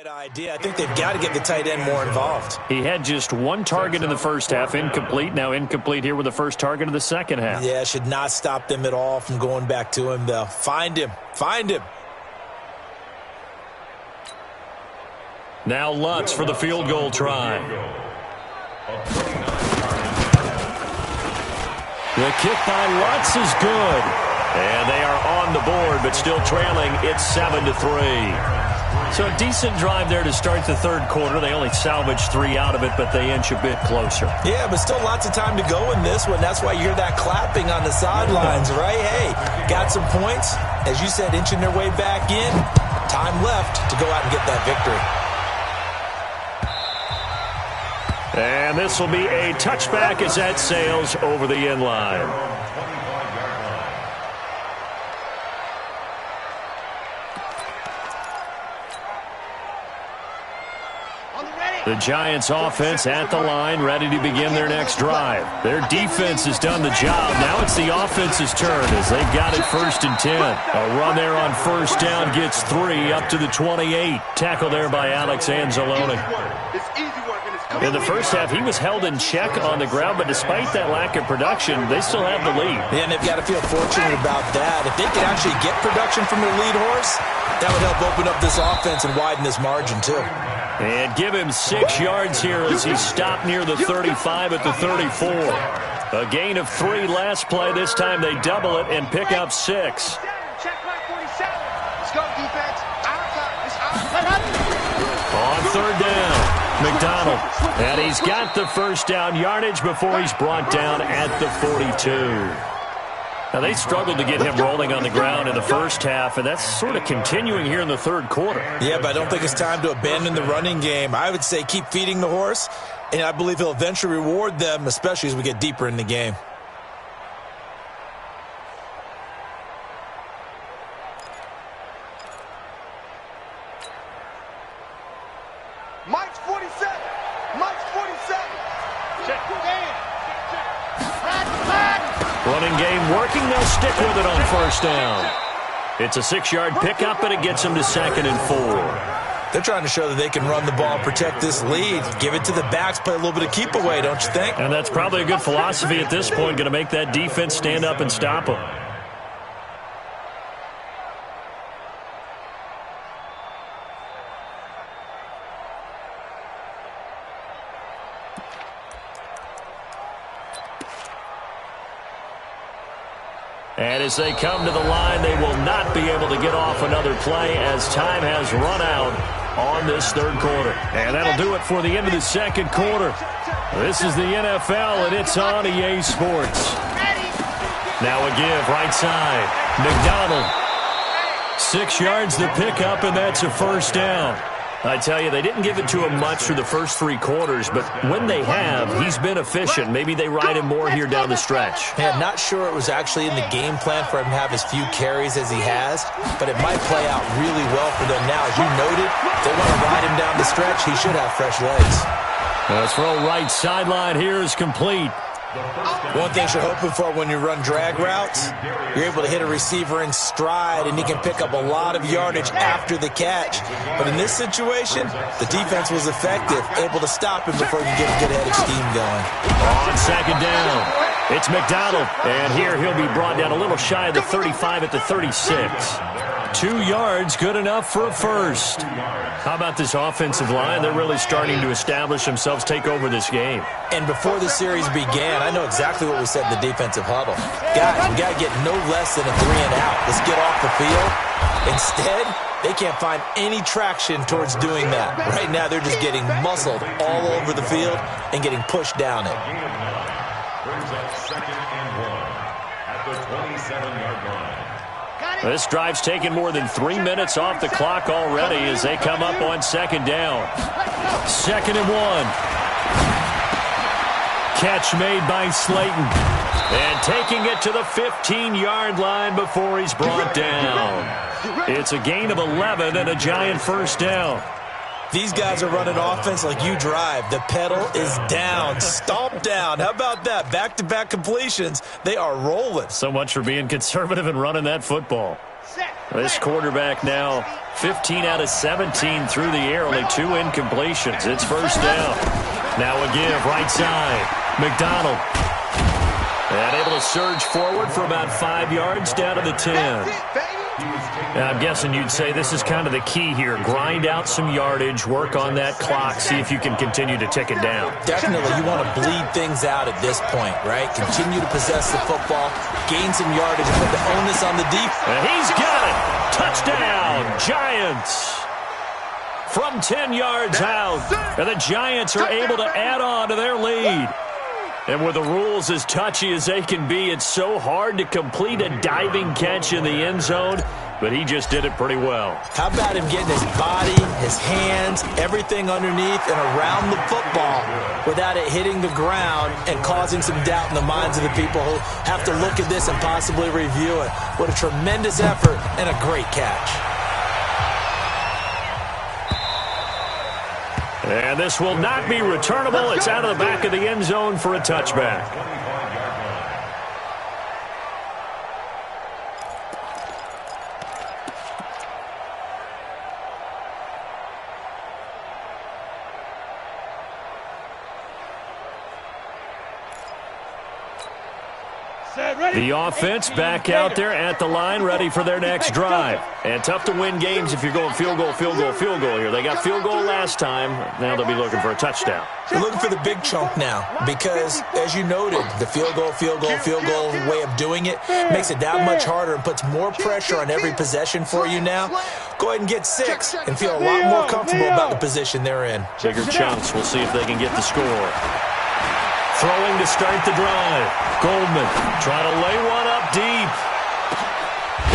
Idea. I think they've got to get the tight end more involved. He had just one target in the first half, incomplete. Now incomplete here with the first target of the second half. Yeah, should not stop them at all from going back to him, though. Find him. Find him. Now Lutz for the field goal try. The kick by Lutz is good. And they are on the board, but still trailing. It's 7-3. So a decent drive there to start the third quarter. They only salvaged 3 out of it, but they inch a bit closer. Yeah, but still lots of time to go in this one. That's why you hear that clapping on the sidelines, right? Hey, got some points. As you said, inching their way back in. Time left to go out and get that victory. And this will be a touchback as that sails over the end line. The Giants offense at the line, ready to begin their next drive. Their defense has done the job. Now it's the offense's turn as they've got it 1st and 10. A run there on first down gets 3 up to the 28. Tackle there by Alex Anzalone. In the first half, he was held in check on the ground, but despite that lack of production, they still have the lead. And they've got to feel fortunate about that. If they can actually get production from their lead horse, that would help open up this offense and widen this margin, too. And give him 6 yards here as he stopped near the 35 at the 34. A gain of 3 last play. This time they double it and pick up 6. Let's go, defense. On third down, McDonald. And he's got the first down yardage before he's brought down at the 42. Now, they struggled to get him rolling on the ground in the first half, and that's sort of continuing here in the third quarter. Yeah, but I don't think it's time to abandon the running game. I would say keep feeding the horse, and I believe he'll eventually reward them, especially as we get deeper in the game. Mike's 47. Mike's 47. Check. Running game working. They'll stick with it on first down. It's a 6-yard pickup, and it gets them to 2nd and 4. They're trying to show that they can run the ball, protect this lead, give it to the backs, play a little bit of keep away, don't you think? And that's probably a good philosophy at this point, going to make that defense stand up and stop them. And as they come to the line, they will not be able to get off another play as time has run out on this third quarter. And that'll do it for the end of the second quarter. This is the NFL, and it's on EA Sports. Now a give, right side. McDonald. 6 yards to pick up, and that's a first down. I tell you, they didn't give it to him much through the first 3 quarters, but when they have, he's been efficient. Maybe they ride him more here down the stretch. Yeah, not sure it was actually in the game plan for him to have as few carries as he has, but it might play out really well for them now. As you noted, if they want to ride him down the stretch, he should have fresh legs. The throw right sideline here is complete. One thing you're hoping for when you run drag routes, you're able to hit a receiver in stride, and he can pick up a lot of yardage after the catch. But in this situation, the defense was effective, able to stop him before he could get a good-headed scheme going. On second down, it's McDonald. And here he'll be brought down a little shy of the 35 at the 36. 2 yards, good enough for a first. How about this offensive line? They're really starting to establish themselves, take over this game. And before the series began, I know exactly what we said in the defensive huddle. Guys, we got to get no less than a 3-and-out. Let's get off the field. Instead, they can't find any traction towards doing that. Right now, they're just getting muscled all over the field and getting pushed down it. Brings up 2nd and 1 at the 27-yard line. This drive's taken more than 3 minutes off the clock already as they come up on second down. 2nd and 1. Catch made by Slayton. And taking it to the 15-yard line before he's brought down. It's a gain of 11 and a Giant first down. These guys are running offense like you drive. The pedal is down, stomp down. How about that? Back-to-back completions. They are rolling. So much for being conservative and running that football. This quarterback now 15 out of 17 through the air, only 2 incompletions. It's first down. Now a give, right side. McDonald. And able to surge forward for about 5 yards down to the 10. I'm guessing you'd say this is kind of the key here. Grind out some yardage, work on that clock, see if you can continue to tick it down. Definitely, you want to bleed things out at this point, right? Continue to possess the football, gain some yardage, and put the onus on the defense. And he's got it! Touchdown, Giants! From 10 yards out, and the Giants are able to add on to their lead. And with the rules as touchy as they can be, it's so hard to complete a diving catch in the end zone, but he just did it pretty well. How about him getting his body, his hands, everything underneath and around the football without it hitting the ground and causing some doubt in the minds of the people who have to look at this and possibly review it. What a tremendous effort and a great catch. And this will not be returnable. It's out of the back of the end zone for a touchback. The offense back out there at the line, ready for their next drive. And tough to win games if you're going field goal, field goal, field goal here. They got field goal last time. Now they'll be looking for a touchdown. They're looking for the big chunk now because, as you noted, the field goal way of doing it makes it that much harder and puts more pressure on every possession for you now. Go ahead and get 6 and feel a lot more comfortable about the position they're in. Bigger chunks. We'll see if they can get the score. Throwing to start the drive. Goldman trying to lay one up deep.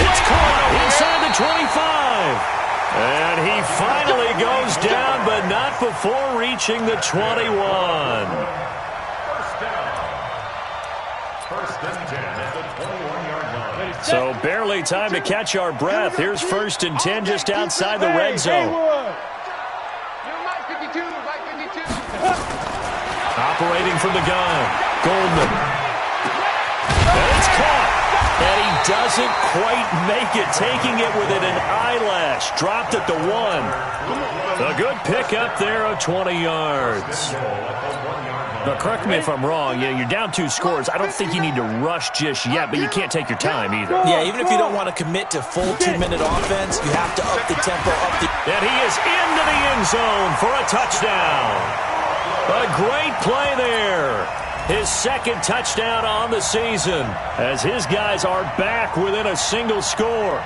It's caught inside the 25. And he finally goes down, but not before reaching the 21. First and 10 at the 21-yard line. So barely time to catch our breath. Here's first and 10 just outside the red zone. Operating from the gun, Goldman. And it's caught. And he doesn't quite make it, taking it within an eyelash. Dropped at the 1. A good pickup there of 20 yards. Now, correct me if I'm wrong. You're down 2 scores. I don't think you need to rush just yet, but you can't take your time either. Yeah, even if you don't want to commit to full 2-minute offense, you have to up the tempo, And he is into the end zone for a touchdown. A great play there. His second touchdown on the season as his guys are back within a single score.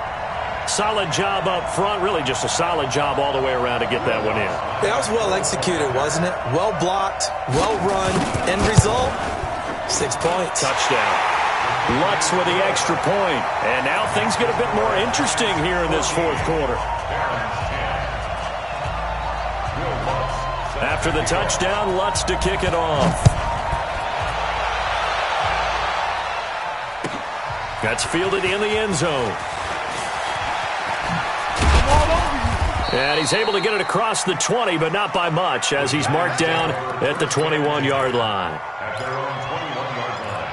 Solid job up front. Really just a solid job all the way around to get that one in. That was well executed, wasn't it? Well blocked, well run. End result, 6 points. Touchdown. Lutz with the extra point. And now things get a bit more interesting here in this fourth quarter. After the touchdown, Lutz to kick it off. That's fielded in the end zone. And he's able to get it across the 20, but not by much, as he's marked down at the 21-yard line. At their own 21-yard line.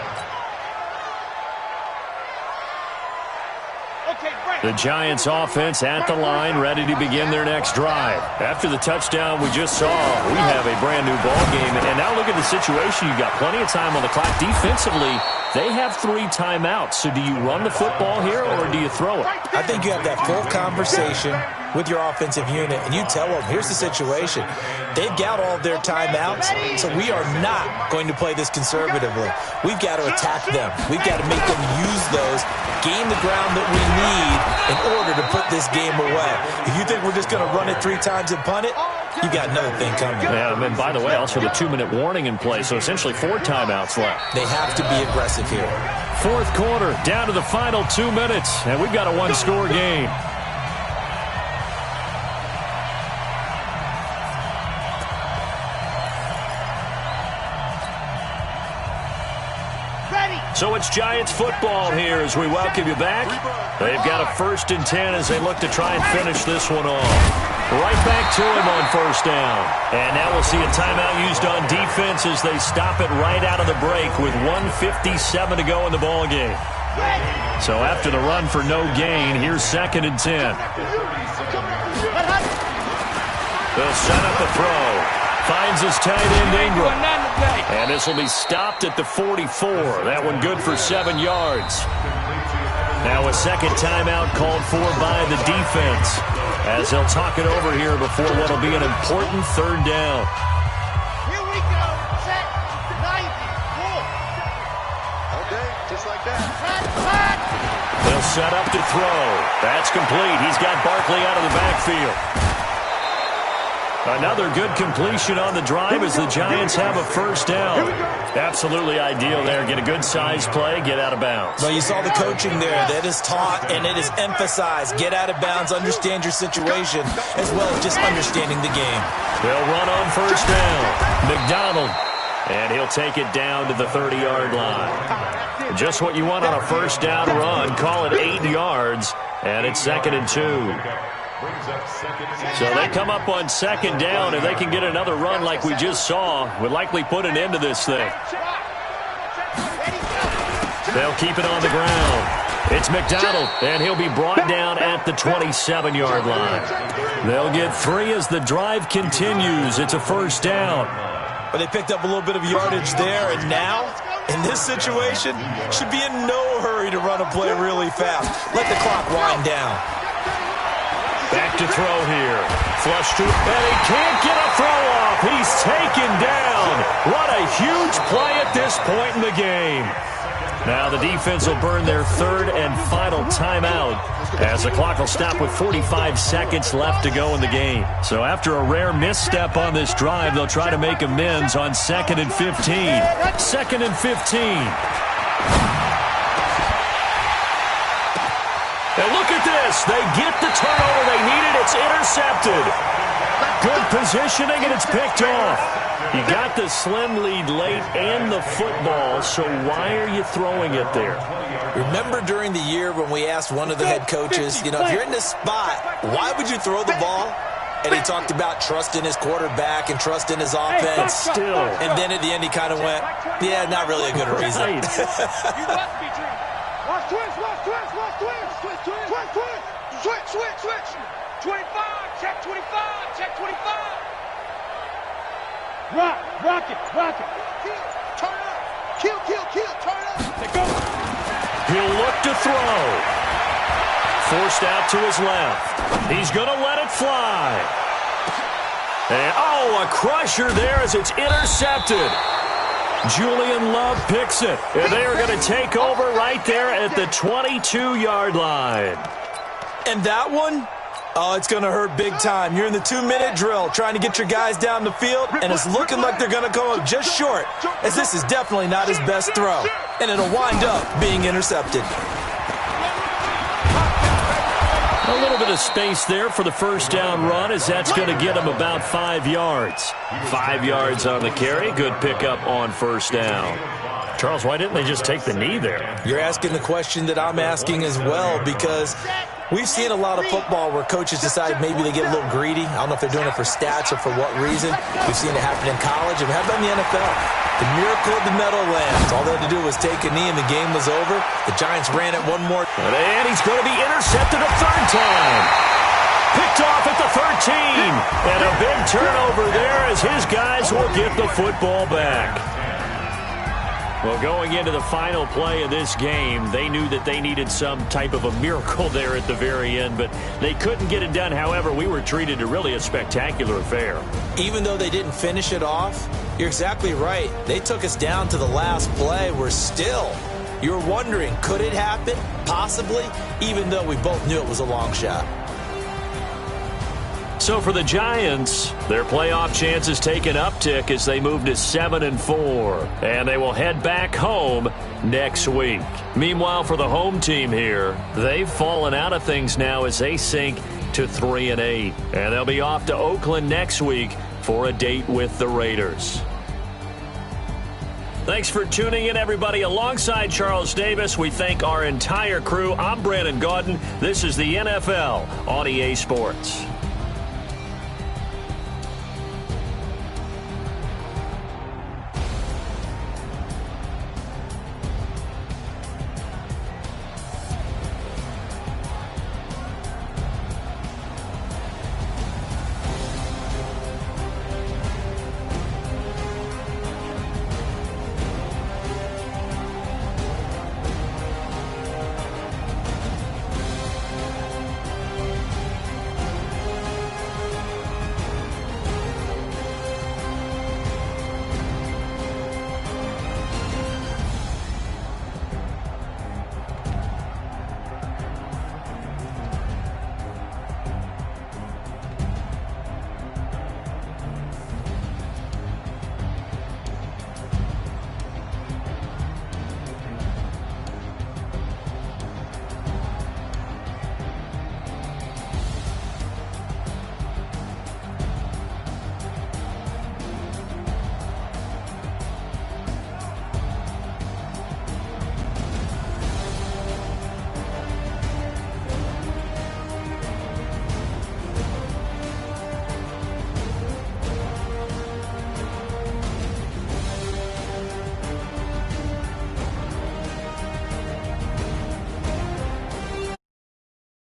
The Giants offense at the line, ready to begin their next drive. After the touchdown we just saw, we have a brand new ball game. And now look at the situation. You've got plenty of time on the clock. Defensively, they have 3 timeouts. So do you run the football here or do you throw it? I think you have that full conversation with your offensive unit, and you tell them, here's the situation. They've got all of their timeouts, so we are not going to play this conservatively. We've got to attack them. We've got to make them use those, gain the ground that we need in order to put this game away. If you think we're just going to run it 3 times and punt it, you got another thing coming. Yeah, and by the way, also the 2-minute warning in play, so essentially 4 timeouts left. They have to be aggressive here. Fourth quarter, down to the final 2 minutes, and we've got a 1-score game. So it's Giants football here as we welcome you back. They've got a 1st and 10 as they look to try and finish this one off. Right back to him on first down. And now we'll see a timeout used on defense as they stop it right out of the break with 1:57 to go in the ballgame. So after the run for no gain, here's 2nd and 10. They'll set up a throw. Finds his tight end Ingram. And this will be stopped at the 44. That one good for 7 yards. Now a second timeout called for by the defense as they'll talk it over here before what will be an important 3rd down. Here we go. Set. 94. Okay, just like that. They'll set up to throw. That's complete. He's got Barkley out of the backfield. Another good completion on the drive as the Giants have a first down. Absolutely ideal there. Get a good-sized play, get out of bounds. Well, you saw the coaching there. That is taught and it is emphasized. Get out of bounds, understand your situation, as well as just understanding the game. They'll run on first down. McDonald. And he'll take it down to the 30-yard line. Just what you want on a first down run. Call it 8 yards, and it's 2nd and 2. So they come up on 2nd down. If they can get another run like we just saw, would likely put an end to this thing. They'll keep it on the ground. It's McDonald, and he'll be brought down at the 27-yard line. They'll get 3 as the drive continues. It's a first down. But they picked up a little bit of yardage there, and now, in this situation, should be in no hurry to run a play really fast. Let the clock wind down. Back to throw here. Flush to, and he can't get a throw off. He's taken down. What a huge play at this point in the game. Now the defense will burn their 3rd and final timeout as the clock will stop with 45 seconds left to go in the game. So after a rare misstep on this drive, they'll try to make amends on 2nd and 15. 2nd and 15. And look at this. They get the turnover they needed. It's intercepted. Good positioning, and it's picked off. You got the slim lead late and the football, so why are you throwing it there? Remember during the year when we asked one of the head coaches, if you're in this spot, why would you throw the ball? And he talked about trust in his quarterback and trust in his offense. Still. And then at the end he kind of went, yeah, not really a good reason. You must be dreaming. Watch twist, watch twist, watch twist. Twist, twist, twist, twist. Switch, switch, switch. 25, check 25, check 25. Rock, rock it, rock it. Kill, turn up. Kill, kill, kill, turn up. Let's go. He'll look to throw. Forced out to his left. He's going to let it fly. And, a crusher there as it's intercepted. Julian Love picks it. And they are going to take over right there at the 22-yard line. And that one, it's going to hurt big time. You're in the 2-minute drill trying to get your guys down the field, and it's looking like they're going to come up just short, as this is definitely not his best throw. And it'll wind up being intercepted. A little bit of space there for the first down run, as that's going to get him about 5 yards. 5 yards on the carry. Good pickup on first down. Charles, why didn't they just take the knee there? You're asking the question that I'm asking as well, because we've seen a lot of football where coaches decide maybe they get a little greedy. I don't know if they're doing it for stats or for what reason. We've seen it happen in college, and how about in the NFL? The miracle of the Meadowlands. All they had to do was take a knee, and the game was over. The Giants ran it one more. And he's going to be intercepted a 3rd time. Picked off at the 13. And a big turnover there as his guys will get the football back. Well, going into the final play of this game, they knew that they needed some type of a miracle there at the very end, but they couldn't get it done. However, we were treated to really a spectacular affair. Even though they didn't finish it off, you're exactly right. They took us down to the last play. You're wondering, could it happen? Possibly, even though we both knew it was a long shot. So for the Giants, their playoff chances take an uptick as they move to 7-4, and they will head back home next week. Meanwhile, for the home team here, they've fallen out of things now as they sink to 3-8, and they'll be off to Oakland next week for a date with the Raiders. Thanks for tuning in, everybody. Alongside Charles Davis, we thank our entire crew. I'm Brandon Gaudin. This is the NFL on EA Sports.